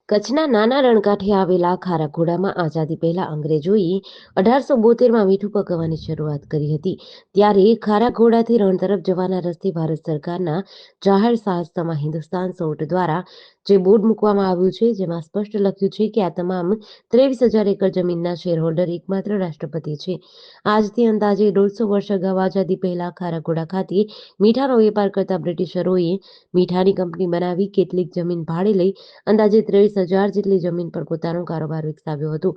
કચ્છના નાના રણકાંઠે આવેલા ખારાખોડામાં આઝાદી પહેલા અંગ્રેજોએ 1872માં મીઠું પકવવાની શરૂઆત કરી હતી. ત્યારે ખારાખોડાથી રણ તરફ જવાના રસ્તે ભારત સરકારના જાહેર સાહસનામા હિન્દુસ્તાન સોલ્ટ દ્વારા જે બોર્ડ મૂકવામાં આવ્યું છે, જેમાં સ્પષ્ટ લખ્યું છે કે આ તમામ 23,000 એકર જમીનના શેરહોલ્ડર એકમાત્ર રાષ્ટ્રપતિ છે. આજથી અંદાજે 150 વર્ષ અગાઉ આઝાદી પહેલા ખારાખોડા ખાતે મીઠાનો વેપાર કરતા બ્રિટિશરોએ મીઠાની કંપની બનાવી કેટલીક જમીન ભાડે લઈ અંદાજે 23,000 જેટલી જમીન પર પોતાનો કારોબાર વિકસાવ્યો હતો.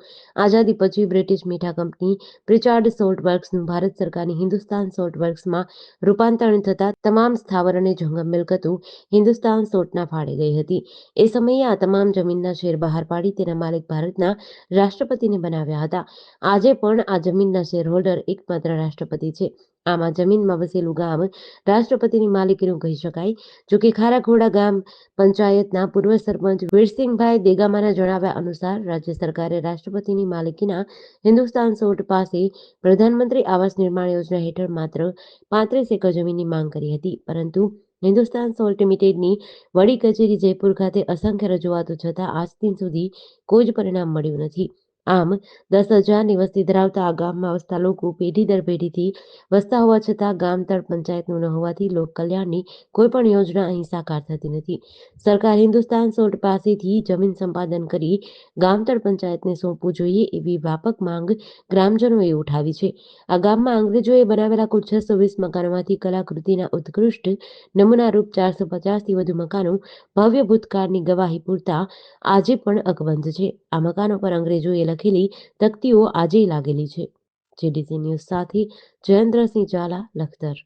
આઝાદી પછી બ્રિટિશ મીઠા કંપની પ્રિચાર્ડ સોલ્ટ વર્ક્સનું ભારત સરકારની હિન્દુસ્તાન સોલ્ટ વર્ક્સમાં રૂપાંતરણ થતાં તમામ સ્થાવર અને જંગમ મિલકતો હિન્દુસ્તાન સોલ્ટના ફાળે ગઈ હતી. એ સમયે આ તમામ જમીનના શેર બહાર પાડી તેના માલિક ભારતના રાષ્ટ્રપતિને બનાવ્યા હતા. આજે પણ આ જમીનના શેરહોલ્ડર એકમાત્ર રાષ્ટ્રપતિ છે. આમ આ જમીનમાં વસેલું ગામ રાષ્ટ્રપતિની માલિકીનું કહી શકાય. જોકે ખારાખોડા ગામ પંચાયતના પૂર્વ સરપંચ વીરસિંહભાઈ દેગામાના જણાવ્યા અનુસાર રાજ્ય સરકારે રાષ્ટ્રપતિની માલિકીના હિન્દુસ્તાન સોલ્ટ પાસે પ્રધાનમંત્રી આવાસ નિર્માણ યોજના હેઠળ માત્ર 35 એકર જમીનની માંગ કરી હતી, પરંતુ હિન્દુસ્તાન સોલ્ટ લિમિટેડની વડી કચેરી જયપુર ખાતે અસંખ્ય રજૂઆતો છતાં આજ દિન સુધી કોઈ જ પરિણામ મળ્યું નથી. આમ 10,000ની વસ્તી ધરાવતા આ ગામમાં વસતા લોકો પેઢી દર પેઢીથી વસતા હોવા છતાં ગામતળ પંચાયતનું ન હોવાથી લોક કલ્યાણની કોઈ પણ યોજના અહીં સાકાર થતી નથી. સરકાર હિન્દુસ્તાન સોલ્ટ પાસેથી જમીન સંપાદન કરી ગામતળ પંચાયતને સોંપવું જોઈએ એવી વ્યાપક માંગ ગ્રામજનોએ ઉઠાવી છે. આ ગામમાં અંગ્રેજોએ બનાવેલા કુલ 620 મકાનોમાંથી કલાકૃતિના ઉત્કૃષ્ટ નમૂનારૂપ 450થી વધુ મકાનો ભવ્ય ભૂતકાળની ગવાહી પૂરતા આજે પણ અકબંધ છે. આ મકાનો પર અંગ્રેજોએ લખેલી તકતીઓ આજેય લાગેલી છે. જેડીસી ન્યૂઝ સાથે જયેન્દ્રસિંહ ઝાલા, લખતર.